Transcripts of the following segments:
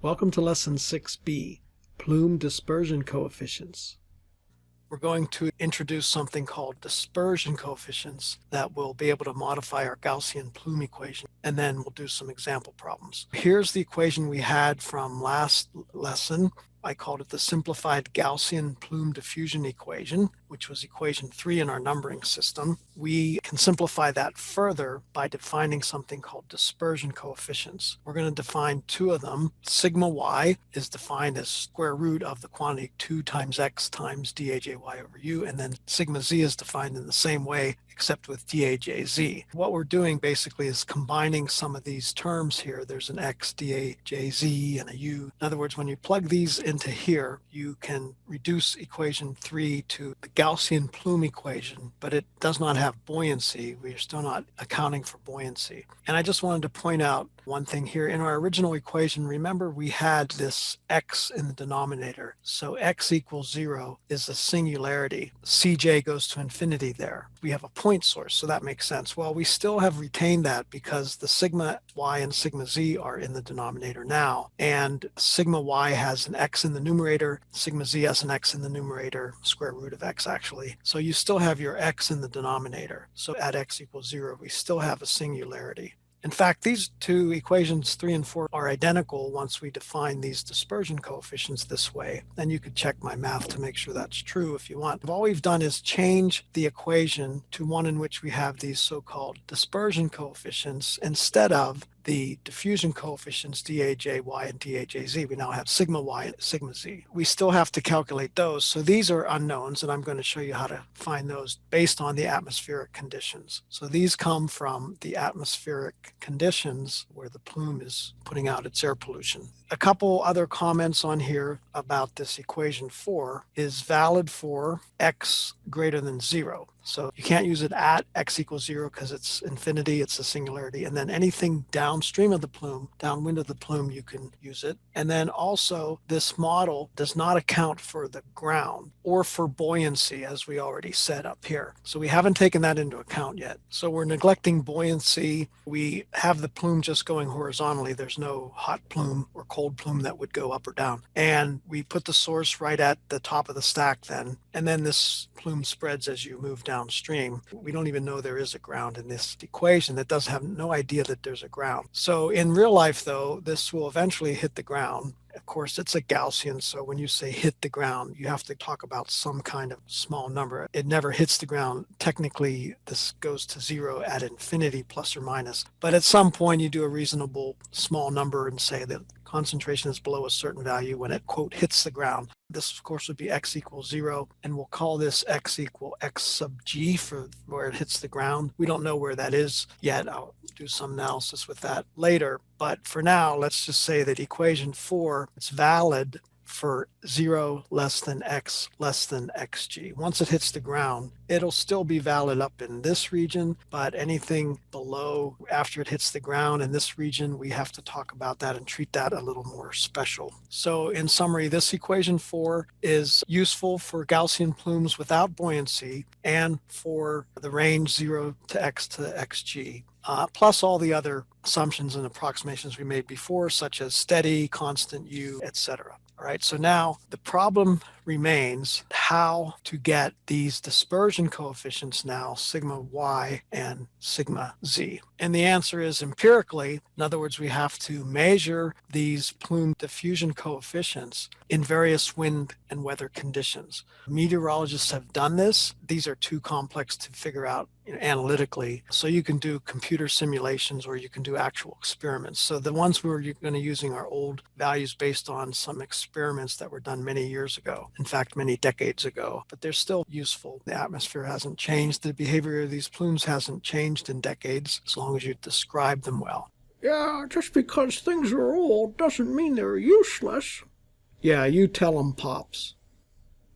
Welcome to Lesson 6b, Plume Dispersion Coefficients. We're going to introduce something called dispersion coefficients that will be able to modify our Gaussian plume equation, and then we'll do some example problems. Here's the equation we had from last lesson. I called it the simplified Gaussian plume diffusion equation, which was equation 3 in our numbering system. We can simplify that further by defining something called dispersion coefficients. We're going to define two of them. Sigma y is defined as square root of the quantity 2 times x times dAjy over u, and then sigma z is defined in the same way except with dAjz. What we're doing basically is combining some of these terms here. There's an x dAjz and a u. In other words, when you plug these into here, you can reduce equation 3 to the Gaussian plume equation, but it does not have buoyancy. We're still not accounting for buoyancy. And I just wanted to point out one thing here. In our original equation, remember we had this x in the denominator. So x equals 0 is a singularity. Cj goes to infinity there. We have a point source, so that makes sense. Well, we still have retained that because the sigma y and sigma z are in the denominator now, and sigma y has an x in the numerator, sigma z has an x in the numerator, square root of x actually. So you still have your x in the denominator. So at x equals 0, we still have a singularity. In fact, these two equations 3 and 4 are identical once we define these dispersion coefficients this way. And you could check my math to make sure that's true if you want. All we've done is change the equation to one in which we have these so-called dispersion coefficients instead of the diffusion coefficients dAjy and dAjz. We now have sigma y and sigma z. We still have to calculate those. So these are unknowns, and I'm going to show you how to find those based on the atmospheric conditions. So these come from the atmospheric conditions where the plume is putting out its air pollution. A couple other comments on here about this equation 4 is valid for x greater than 0. So you can't use it at x equals 0 because it's infinity, it's a singularity. And then anything downstream of the plume, downwind of the plume, you can use it. And then also this model does not account for the ground or for buoyancy, as we already said up here. So we haven't taken that into account yet. So we're neglecting buoyancy. We have the plume just going horizontally. There's no hot plume or cold plume that would go up or down. And we put the source right at the top of the stack then. And then this plume spreads as you move downstream. We don't even know there is a ground in this equation. That does have no idea that there's a ground. So in real life, though, this will eventually hit the ground. Of course, it's a Gaussian, so when you say hit the ground, you have to talk about some kind of small number. It never hits the ground. Technically, this goes to 0 at infinity, plus or minus. But at some point, you do a reasonable small number and say that concentration is below a certain value when it, quote, hits the ground. This, of course, would be x equals 0, and we'll call this x equal x sub g for where it hits the ground. We don't know where that is yet. I'll do some analysis with that later. But for now, let's just say that equation 4 is valid for 0 less than x less than xg. Once it hits the ground, it'll still be valid up in this region, but anything below after it hits the ground in this region, we have to talk about that and treat that a little more special. So in summary, this equation 4 is useful for Gaussian plumes without buoyancy and for the range 0 to x to xg. Plus all the other assumptions and approximations we made before, such as steady, constant u, etc. All right, so now the problem remains how to get these dispersion coefficients now, sigma y and sigma z. And the answer is empirically. In other words, we have to measure these plume diffusion coefficients in various wind and weather conditions. Meteorologists have done this. These are too complex to figure out analytically. So you can do computer simulations or you can do actual experiments. So the ones we're going to using are old values based on some experiments that were done many years ago. In fact, many decades ago, but they're still useful. The atmosphere hasn't changed. The behavior of these plumes hasn't changed in decades, as long as you describe them well. Yeah, just because things are old doesn't mean they're useless. Yeah, you tell them, Pops.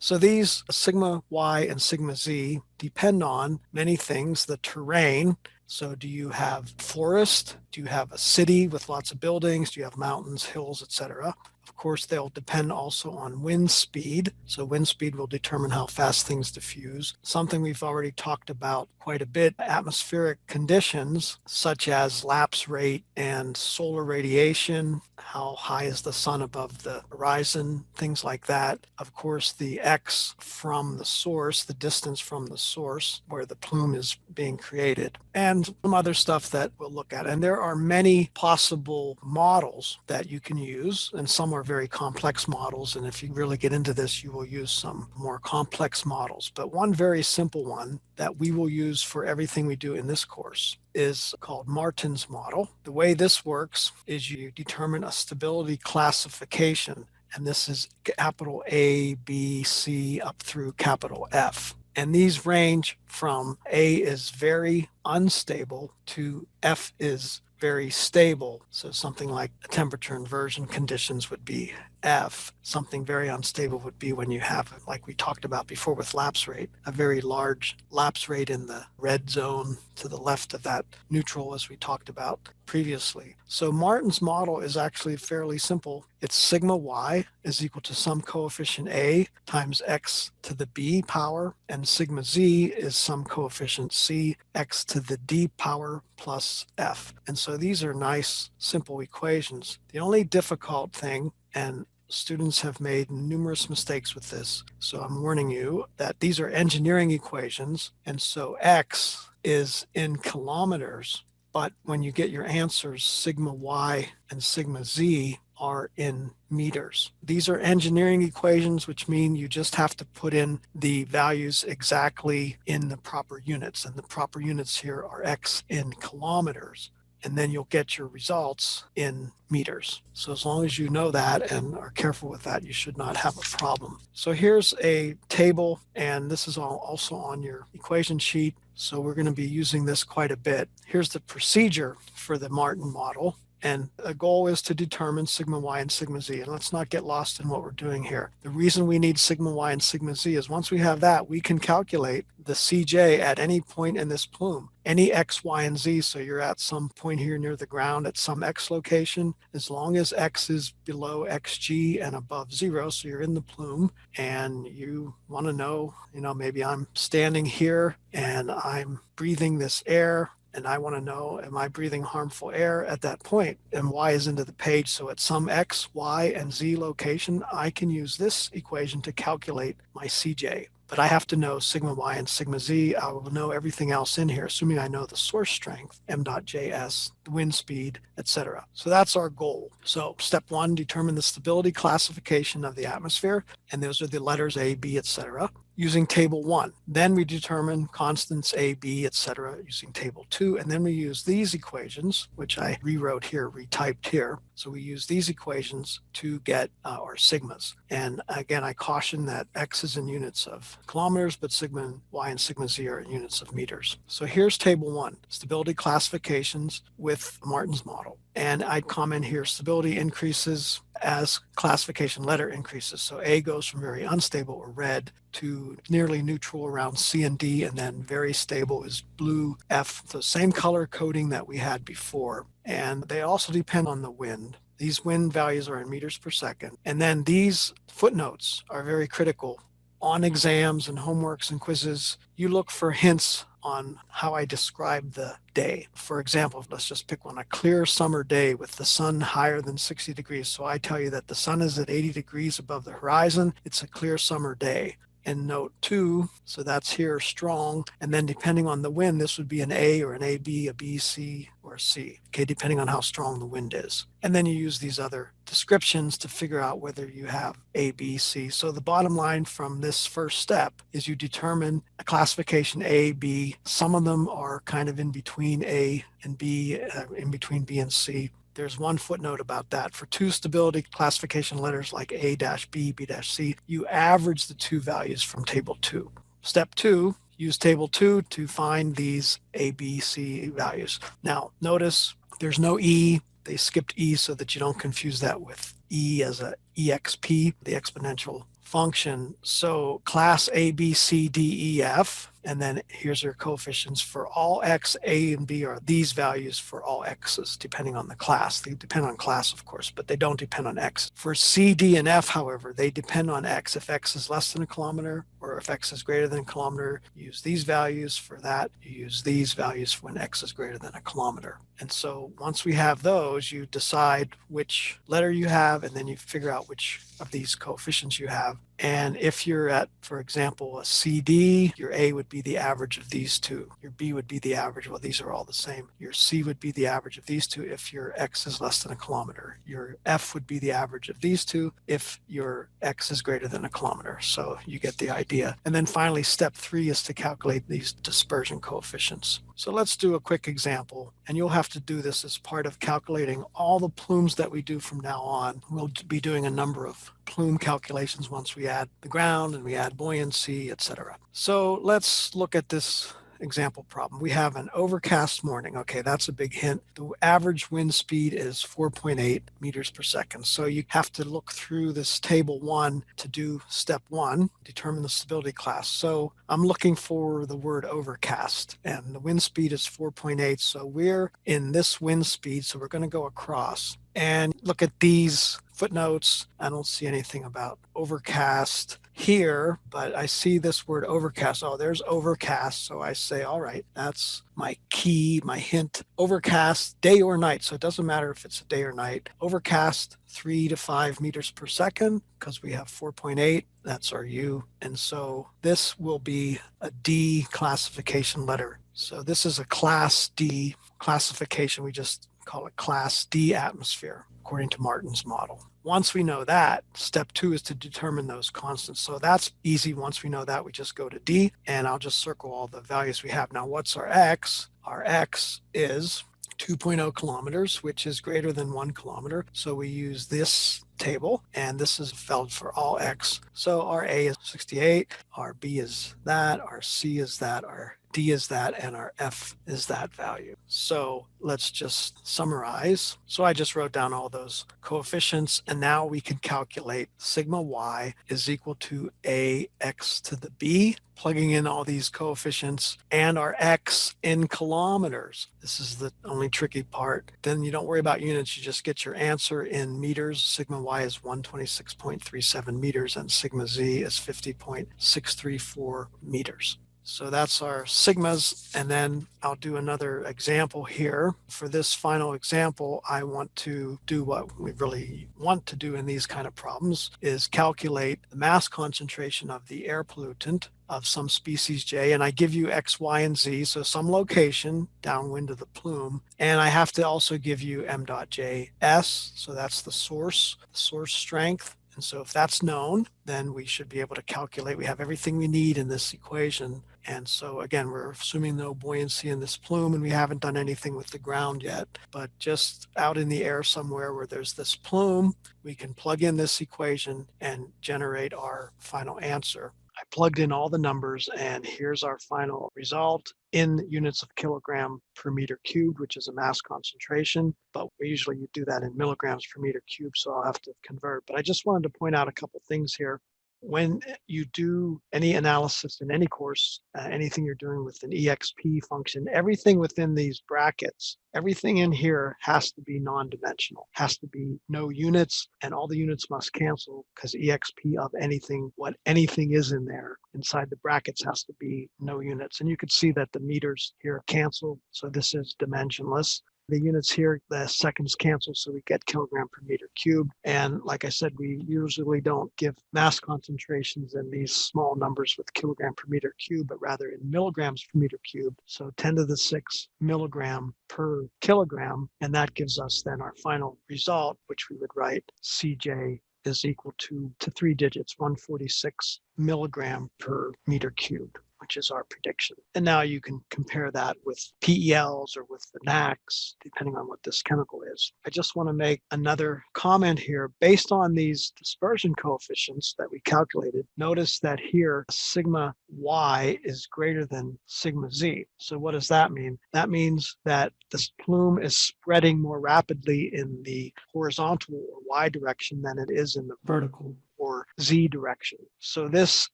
So these sigma y and sigma z depend on many things. The terrain. So do you have forest? Do you have a city with lots of buildings? Do you have mountains, hills, etc.? Of course, they'll depend also on wind speed. So wind speed will determine how fast things diffuse. Something we've already talked about quite a bit, atmospheric conditions such as lapse rate and solar radiation. How high is the sun above the horizon? Things like that. Of course, the X from the source, the distance from the source where the plume is being created, and some other stuff that we'll look at. And there are many possible models that you can use, and some are very complex models. And if you really get into this, you will use some more complex models. But one very simple one that we will use for everything we do in this course is called Martin's model. The way this works is you determine a stability classification, and this is capital A, B, C, up through capital F. And these range from A is very unstable to F is very stable. So something like temperature inversion conditions would be F. Something very unstable would be when you have, like we talked about before with lapse rate, a very large lapse rate in the red zone to the left of that neutral, as we talked about previously. So Martin's model is actually fairly simple. It's sigma y is equal to some coefficient A times x to the b power, and sigma z is some coefficient c, x to the d power plus f. And so these are nice, simple equations. The only difficult thing, and students have made numerous mistakes with this, so I'm warning you that these are engineering equations, and so x is in kilometers, but when you get your answers, sigma y and sigma z are in meters. These are engineering equations, which mean you just have to put in the values exactly in the proper units, and the proper units here are x in kilometers. And then you'll get your results in meters. So as long as you know that and are careful with that, you should not have a problem. So here's a table, and this is all also on your equation sheet. So we're going to be using this quite a bit. Here's the procedure for the Martin model. And the goal is to determine sigma y and sigma z. And let's not get lost in what we're doing here. The reason we need sigma y and sigma z is once we have that, we can calculate the CJ at any point in this plume, any x, y, and z. So you're at some point here near the ground at some x location, as long as x is below xg and above 0. So you're in the plume and you want to know, maybe I'm standing here and I'm breathing this air, and I want to know, am I breathing harmful air at that point? And y is into the page. So at some x, y, and z location, I can use this equation to calculate my CJ. But I have to know sigma y and sigma z. I will know everything else in here, assuming I know the source strength, m.js, the wind speed, etc. So that's our goal. So step 1, determine the stability classification of the atmosphere. And those are the letters A, B, etc. using table 1. Then we determine constants A, B, etc. using table 2. And then we use these equations, which I rewrote here, retyped here. So we use these equations to get our sigmas. And again, I caution that x is in units of kilometers, but sigma y and sigma z are in units of meters. So here's table 1, stability classifications with Martin's model. And I'd comment here, stability increases as classification letter increases. So A goes from very unstable or red to nearly neutral around C and D, and then very stable is blue, F, the same color coding that we had before. And they also depend on the wind. These wind values are in meters per second. And then these footnotes are very critical. On exams and homeworks and quizzes, you look for hints on how I describe the day. For example, let's just pick one, a clear summer day with the sun higher than 60 degrees. So I tell you that the sun is at 80 degrees above the horizon. It's a clear summer day. And note 2, so that's here strong. And then depending on the wind, this would be an A or an AB, a B, C, or a C, okay, depending on how strong the wind is. And then you use these other descriptions to figure out whether you have A, B, C. So the bottom line from this first step is you determine a classification A, B. Some of them are kind of in between A and B, in between B and C. There's one footnote about that. For 2 stability classification letters like A-B, B-C, you average the 2 values from table 2. Step 2, use table 2 to find these A, B, C values. Now, notice there's no E. They skipped E so that you don't confuse that with E as a EXP, the exponential function. So class A, B, C, D, E, F, and then here's your coefficients for all x. A and B are these values for all x's, depending on the class. They depend on class, of course, but they don't depend on x. For C, D, and F, however, they depend on x. If x is less than a kilometer, or if x is greater than a kilometer, you use these values. For that, you use these values when x is greater than a kilometer. And so once we have those, you decide which letter you have, and then you figure out which of these coefficients you have. And if you're at, for example, a CD, your A would be the average of these two. Your B would be the average. Well, these are all the same. Your C would be the average of these two if your x is less than a kilometer. Your F would be the average of these two if your x is greater than a kilometer. So you get the idea. And then finally, step 3 is to calculate these dispersion coefficients. So let's do a quick example, and you'll have to do this as part of calculating all the plumes that we do from now on. We'll be doing a number of plume calculations once we add the ground and we add buoyancy, etc. So let's look at this example problem. We have an overcast morning. Okay, that's a big hint. The average wind speed is 4.8 meters per second. So you have to look through this table 1 to do step 1, determine the stability class. So I'm looking for the word overcast, and the wind speed is 4.8. So we're in this wind speed, so we're going to go across and look at these footnotes. I don't see anything about overcast here, but I see this word overcast. Oh, there's overcast. So I say, all right, that's my key, my hint. Overcast, day or night. So it doesn't matter if it's a day or night. Overcast, 3 to 5 meters per second, because we have 4.8. That's our U. And so this will be a D classification letter. So this is a class D classification. We just call it class D atmosphere, according to Martin's model. Once we know that, step 2 is to determine those constants. So that's easy. Once we know that, we just go to D, and I'll just circle all the values we have. Now, what's our X? Our X is 2.0 kilometers, which is greater than 1 kilometer. So we use this table, and this is valid for all X. So our A is 68, our B is that, our C is that, our D is that, and our F is that value. So let's just summarize. So I just wrote down all those coefficients, and now we can calculate sigma y is equal to ax to the b, plugging in all these coefficients and our x in kilometers. This is the only tricky part. Then you don't worry about units, you just get your answer in meters. Sigma y is 126.37 meters, and sigma z is 50.634 meters. So that's our sigmas, and then I'll do another example here. For this final example, I want to do what we really want to do in these kind of problems, is calculate the mass concentration of the air pollutant of some species J, and I give you X, Y, and Z, so some location downwind of the plume, and I have to also give you m.js, so that's the source strength. And so if that's known, then we should be able to calculate. We have everything we need in this equation. And so again, we're assuming no buoyancy in this plume, and we haven't done anything with the ground yet. But just out in the air somewhere where there's this plume, we can plug in this equation and generate our final answer. I plugged in all the numbers, and here's our final result in units of kilogram per meter cubed, which is a mass concentration, but we usually do that in milligrams per meter cubed, so I'll have to convert. But I just wanted to point out a couple things here. When you do any analysis in any course, anything you're doing with an EXP function, everything within these brackets, everything in here has to be non-dimensional, has to be no units, and all the units must cancel, because EXP of anything, what anything is in there inside the brackets, has to be no units. And you can see that the meters here cancel, so this is dimensionless. The units here, the seconds cancel, so we get kilogram per meter cubed. And like I said, we usually don't give mass concentrations in these small numbers with kilogram per meter cubed, but rather in milligrams per meter cubed. So 10 to the 6 milligram per kilogram. And that gives us then our final result, which we would write CJ is equal to 3 digits, 146 milligram per meter cubed, which is our prediction. And now you can compare that with PELs or with the NACs, depending on what this chemical is. I just want to make another comment here. Based on these dispersion coefficients that we calculated, notice that here sigma y is greater than sigma z. So what does that mean? That means that this plume is spreading more rapidly in the horizontal or y direction than it is in the vertical or Z direction. So this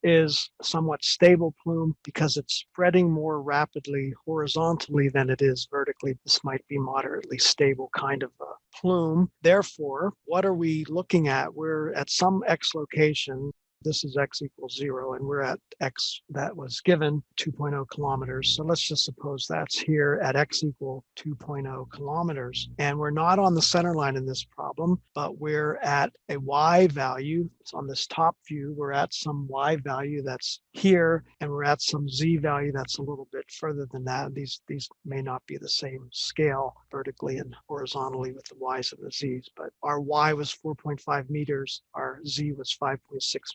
is a somewhat stable plume because it's spreading more rapidly horizontally than it is vertically. This might be moderately stable kind of a plume. Therefore, what are we looking at? We're at some X location. This is X equals 0, and we're at X that was given 2.0 kilometers. So let's just suppose that's here at X equal 2.0 kilometers. And we're not on the center line in this problem, but we're at a Y value. It's on this top view. We're at some Y value that's here, and we're at some Z value that's a little bit further than that. These may not be the same scale vertically and horizontally with the Y's and the Z's, but our Y was 4.5 meters. Our Z was 5.6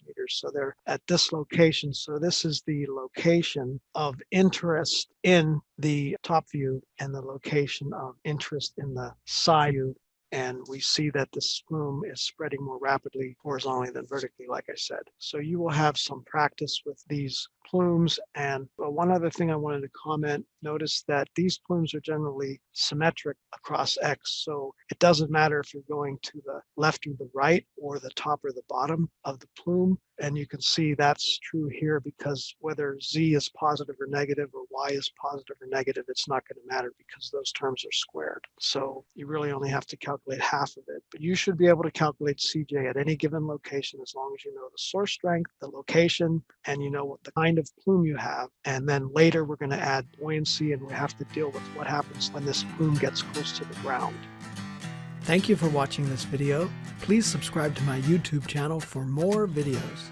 meters. So they're at this location. So this is the location of interest in the top view and the location of interest in the side view. And we see that this plume is spreading more rapidly horizontally than vertically, like I said. So you will have some practice with these plumes. And one other thing I wanted to comment, notice that these plumes are generally symmetric across X. So it doesn't matter if you're going to the left or the right or the top or the bottom of the plume. And you can see that's true here because whether Z is positive or negative or Y is positive or negative, it's not going to matter because those terms are squared. So you really only have to calculate half of it. But you should be able to calculate CJ at any given location as long as you know the source strength, the location, and you know what the kind of plume you have. And then later we're going to add buoyancy, and we have to deal with what happens when this plume gets close to the ground. Thank you for watching this video. Please subscribe to my YouTube channel for more videos.